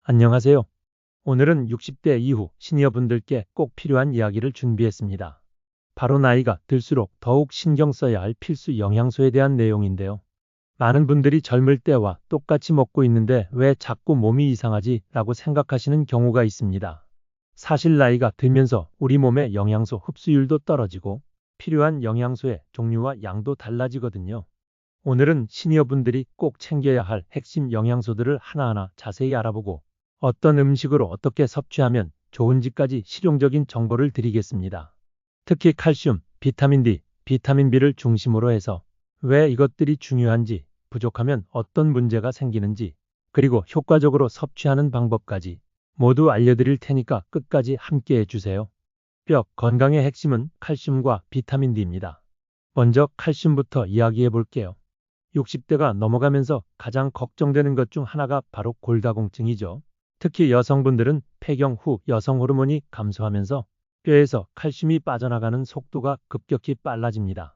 안녕하세요. 오늘은 60대 이후 시니어분들께 꼭 필요한 이야기를 준비했습니다. 바로 나이가 들수록 더욱 신경 써야 할 필수 영양소에 대한 내용인데요. 많은 분들이 젊을 때와 똑같이 먹고 있는데 왜 자꾸 몸이 이상하지? 라고 생각하시는 경우가 있습니다. 사실 나이가 들면서 우리 몸의 영양소 흡수율도 떨어지고 필요한 영양소의 종류와 양도 달라지거든요. 오늘은 시니어분들이 꼭 챙겨야 할 핵심 영양소들을 하나하나 자세히 알아보고 어떤 음식으로 어떻게 섭취하면 좋은지까지 실용적인 정보를 드리겠습니다. 특히 칼슘, 비타민 D, 비타민 B를 중심으로 해서 왜 이것들이 중요한지, 부족하면 어떤 문제가 생기는지, 그리고 효과적으로 섭취하는 방법까지 모두 알려드릴 테니까 끝까지 함께 해주세요. 뼈 건강의 핵심은 칼슘과 비타민 D입니다. 먼저 칼슘부터 이야기해 볼게요. 60대가 넘어가면서 가장 걱정되는 것 중 하나가 바로 골다공증이죠. 특히 여성분들은 폐경 후 여성 호르몬이 감소하면서 뼈에서 칼슘이 빠져나가는 속도가 급격히 빨라집니다.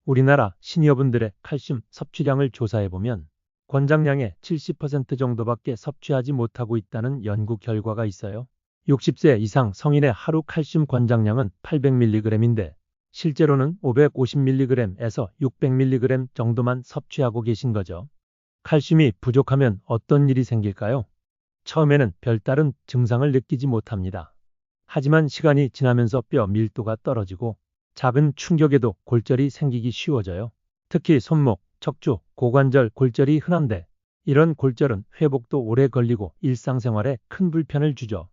우리나라 시니어분들의 칼슘 섭취량을 조사해보면 권장량의 70% 정도밖에 섭취하지 못하고 있다는 연구 결과가 있어요. 60세 이상 성인의 하루 칼슘 권장량은 800mg인데 실제로는 550mg에서 600mg 정도만 섭취하고 계신 거죠. 칼슘이 부족하면 어떤 일이 생길까요? 처음에는 별다른 증상을 느끼지 못합니다. 하지만 시간이 지나면서 뼈 밀도가 떨어지고 작은 충격에도 골절이 생기기 쉬워져요. 특히 손목, 척추, 고관절 골절이 흔한데 이런 골절은 회복도 오래 걸리고 일상생활에 큰 불편을 주죠.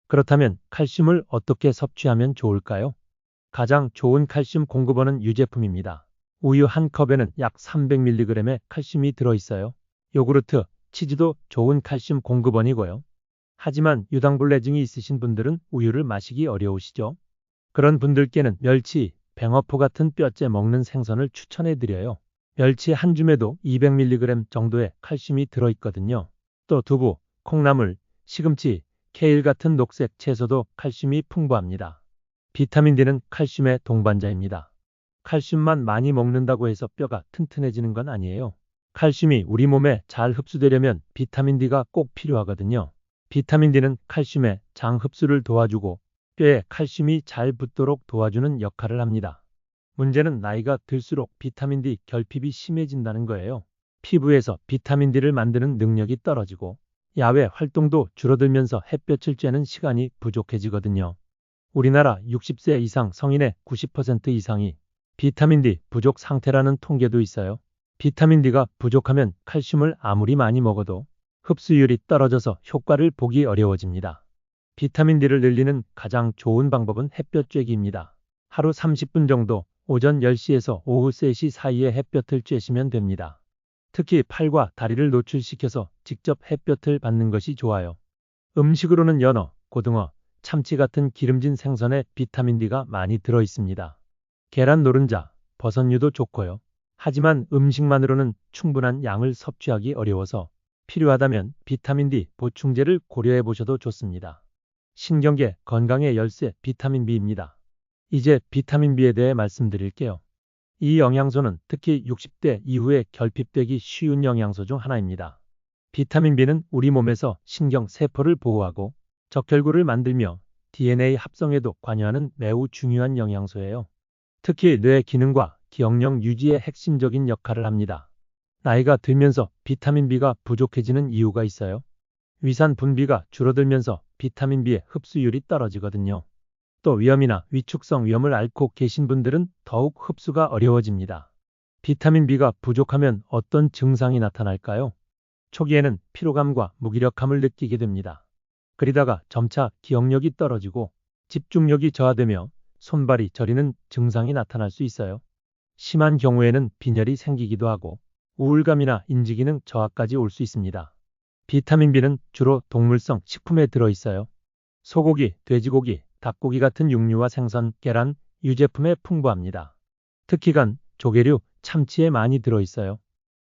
그렇다면 칼슘을 어떻게 섭취하면 좋을까요? 가장 좋은 칼슘 공급원은 유제품입니다. 우유 한 컵에는 약 300mg의 칼슘이 들어있어요. 요구르트, 치즈도 좋은 칼슘 공급원이고요. 하지만 유당불내증이 있으신 분들은 우유를 마시기 어려우시죠? 그런 분들께는 멸치, 뱅어포 같은 뼈째 먹는 생선을 추천해드려요. 멸치 한 줌에도 200mg 정도의 칼슘이 들어있거든요. 또 두부, 콩나물, 시금치, 케일 같은 녹색 채소도 칼슘이 풍부합니다. 비타민 D는 칼슘의 동반자입니다. 칼슘만 많이 먹는다고 해서 뼈가 튼튼해지는 건 아니에요. 칼슘이 우리 몸에 잘 흡수되려면 비타민 D가 꼭 필요하거든요. 비타민 D는 칼슘의 장 흡수를 도와주고 뼈에 칼슘이 잘 붙도록 도와주는 역할을 합니다. 문제는 나이가 들수록 비타민 D 결핍이 심해진다는 거예요. 피부에서 비타민 D를 만드는 능력이 떨어지고 야외 활동도 줄어들면서 햇볕을 쬐는 시간이 부족해지거든요. 우리나라 60세 이상 성인의 90% 이상이 비타민 D 부족 상태라는 통계도 있어요. 비타민 D가 부족하면 칼슘을 아무리 많이 먹어도 흡수율이 떨어져서 효과를 보기 어려워집니다. 비타민 D를 늘리는 가장 좋은 방법은 햇볕 쬐기입니다. 하루 30분 정도 오전 10시에서 오후 3시 사이에 햇볕을 쬐시면 됩니다. 특히 팔과 다리를 노출시켜서 직접 햇볕을 받는 것이 좋아요. 음식으로는 연어, 고등어, 참치 같은 기름진 생선에 비타민 D가 많이 들어 있습니다. 계란 노른자, 버섯류도 좋고요. 하지만 음식만으로는 충분한 양을 섭취하기 어려워서 필요하다면 비타민 D 보충제를 고려해 보셔도 좋습니다. 신경계 건강의 열쇠 비타민 B입니다. 이제 비타민 B에 대해 말씀드릴게요. 이 영양소는 특히 60대 이후에 결핍되기 쉬운 영양소 중 하나입니다. 비타민 B는 우리 몸에서 신경 세포를 보호하고 적혈구를 만들며 DNA 합성에도 관여하는 매우 중요한 영양소예요. 특히 뇌 기능과 기억력 유지에 핵심적인 역할을 합니다. 나이가 들면서 비타민 B가 부족해지는 이유가 있어요. 위산 분비가 줄어들면서 비타민 B의 흡수율이 떨어지거든요. 또 위염이나 위축성 위염을 앓고 계신 분들은 더욱 흡수가 어려워집니다. 비타민 B가 부족하면 어떤 증상이 나타날까요? 초기에는 피로감과 무기력함을 느끼게 됩니다. 그러다가 점차 기억력이 떨어지고 집중력이 저하되며 손발이 저리는 증상이 나타날 수 있어요. 심한 경우에는 빈혈이 생기기도 하고 우울감이나 인지기능 저하까지 올 수 있습니다. 비타민 B는 주로 동물성 식품에 들어있어요. 소고기, 돼지고기, 닭고기 같은 육류와 생선, 계란, 유제품에 풍부합니다. 특히 간, 조개류, 참치에 많이 들어있어요.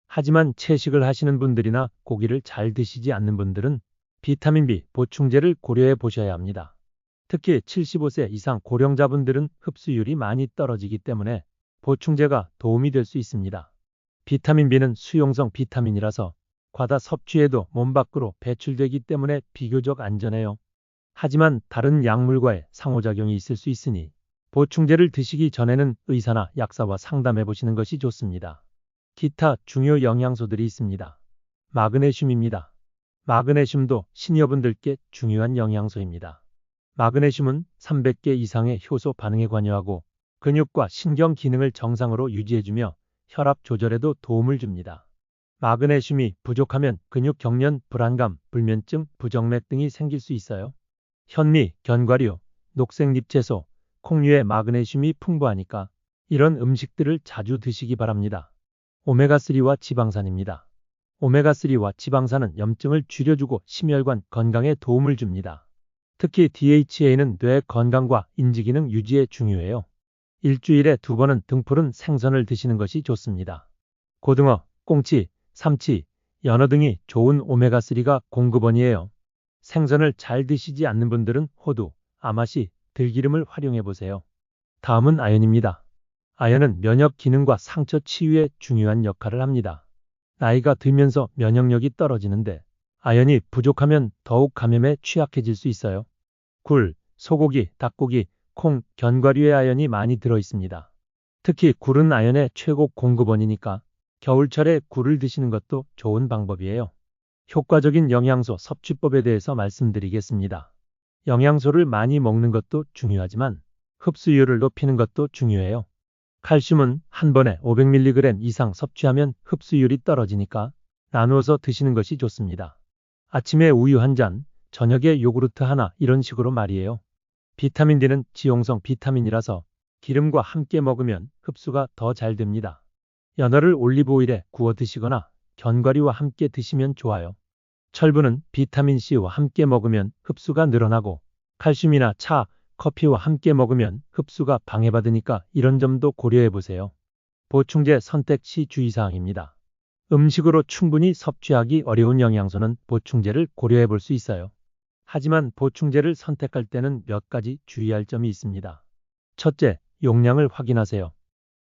하지만 채식을 하시는 분들이나 고기를 잘 드시지 않는 분들은 비타민 B 보충제를 고려해 보셔야 합니다. 특히 75세 이상 고령자분들은 흡수율이 많이 떨어지기 때문에 보충제가 도움이 될 수 있습니다. 비타민 B는 수용성 비타민이라서 과다 섭취해도 몸 밖으로 배출되기 때문에 비교적 안전해요. 하지만 다른 약물과의 상호작용이 있을 수 있으니 보충제를 드시기 전에는 의사나 약사와 상담해 보시는 것이 좋습니다. 기타 중요 영양소들이 있습니다. 마그네슘입니다. 마그네슘도 시니어분들께 중요한 영양소입니다. 마그네슘은 300개 이상의 효소 반응에 관여하고 근육과 신경 기능을 정상으로 유지해주며 혈압 조절에도 도움을 줍니다. 마그네슘이 부족하면 근육 경련, 불안감, 불면증, 부정맥 등이 생길 수 있어요. 현미, 견과류, 녹색잎채소, 콩류에 마그네슘이 풍부하니까 이런 음식들을 자주 드시기 바랍니다. 오메가3와 지방산입니다. 오메가3와 지방산은 염증을 줄여주고 심혈관 건강에 도움을 줍니다. 특히 DHA는 뇌 건강과 인지기능 유지에 중요해요. 일주일에 2번은 등푸른 생선을 드시는 것이 좋습니다. 고등어, 꽁치, 삼치, 연어 등이 좋은 오메가3가 공급원이에요. 생선을 잘 드시지 않는 분들은 호두, 아마시, 들기름을 활용해 보세요. 다음은 아연입니다. 아연은 면역 기능과 상처 치유에 중요한 역할을 합니다. 나이가 들면서 면역력이 떨어지는데 아연이 부족하면 더욱 감염에 취약해질 수 있어요. 굴, 소고기, 닭고기, 콩, 견과류에 아연이 많이 들어 있습니다. 특히 굴은 아연의 최고 공급원이니까 겨울철에 굴을 드시는 것도 좋은 방법이에요. 효과적인 영양소 섭취법에 대해서 말씀드리겠습니다. 영양소를 많이 먹는 것도 중요하지만 흡수율을 높이는 것도 중요해요. 칼슘은 한 번에 500mg 이상 섭취하면 흡수율이 떨어지니까 나누어서 드시는 것이 좋습니다. 아침에 우유 한 잔, 저녁에 요구르트 하나 이런 식으로 말이에요. 비타민 D는 지용성 비타민이라서 기름과 함께 먹으면 흡수가 더 잘 됩니다. 연어를 올리브 오일에 구워 드시거나 견과류와 함께 드시면 좋아요. 철분은 비타민 C와 함께 먹으면 흡수가 늘어나고 칼슘이나 차, 커피와 함께 먹으면 흡수가 방해받으니까 이런 점도 고려해 보세요. 보충제 선택 시 주의사항입니다. 음식으로 충분히 섭취하기 어려운 영양소는 보충제를 고려해 볼 수 있어요. 하지만 보충제를 선택할 때는 몇 가지 주의할 점이 있습니다. 첫째, 용량을 확인하세요.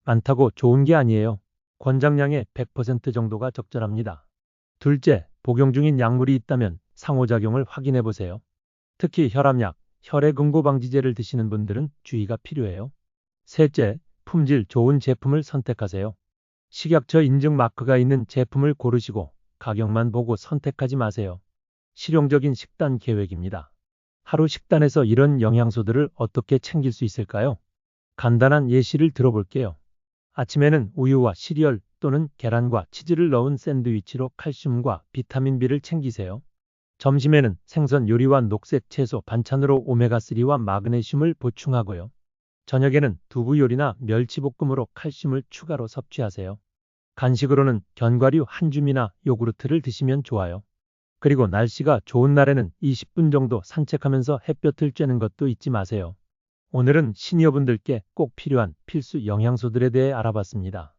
많다고 좋은 게 아니에요. 권장량의 100% 정도가 적절합니다. 둘째, 복용 중인 약물이 있다면 상호작용을 확인해 보세요. 특히 혈압약, 혈액응고방지제를 드시는 분들은 주의가 필요해요. 셋째, 품질 좋은 제품을 선택하세요. 식약처 인증 마크가 있는 제품을 고르시고 가격만 보고 선택하지 마세요. 실용적인 식단 계획입니다. 하루 식단에서 이런 영양소들을 어떻게 챙길 수 있을까요? 간단한 예시를 들어볼게요. 아침에는 우유와 시리얼 또는 계란과 치즈를 넣은 샌드위치로 칼슘과 비타민 B를 챙기세요. 점심에는 생선 요리와 녹색 채소 반찬으로 오메가3와 마그네슘을 보충하고요. 저녁에는 두부 요리나 멸치볶음으로 칼슘을 추가로 섭취하세요. 간식으로는 견과류 한 줌이나 요구르트를 드시면 좋아요. 그리고 날씨가 좋은 날에는 20분 정도 산책하면서 햇볕을 쬐는 것도 잊지 마세요. 오늘은 시니어분들께 꼭 필요한 필수 영양소들에 대해 알아봤습니다.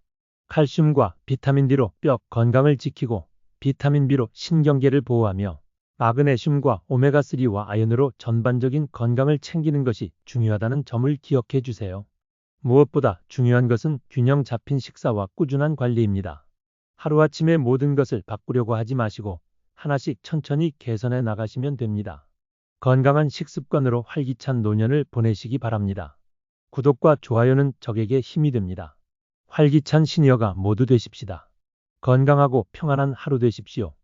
칼슘과 비타민 D로 뼈 건강을 지키고 비타민 B로 신경계를 보호하며 마그네슘과 오메가3와 아연으로 전반적인 건강을 챙기는 것이 중요하다는 점을 기억해 주세요. 무엇보다 중요한 것은 균형 잡힌 식사와 꾸준한 관리입니다. 하루아침에 모든 것을 바꾸려고 하지 마시고 하나씩 천천히 개선해 나가시면 됩니다. 건강한 식습관으로 활기찬 노년을 보내시기 바랍니다. 구독과 좋아요는 적에게 힘이 됩니다. 활기찬 시니어가 모두 되십시다. 건강하고 평안한 하루 되십시오.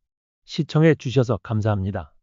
시청해 주셔서 감사합니다.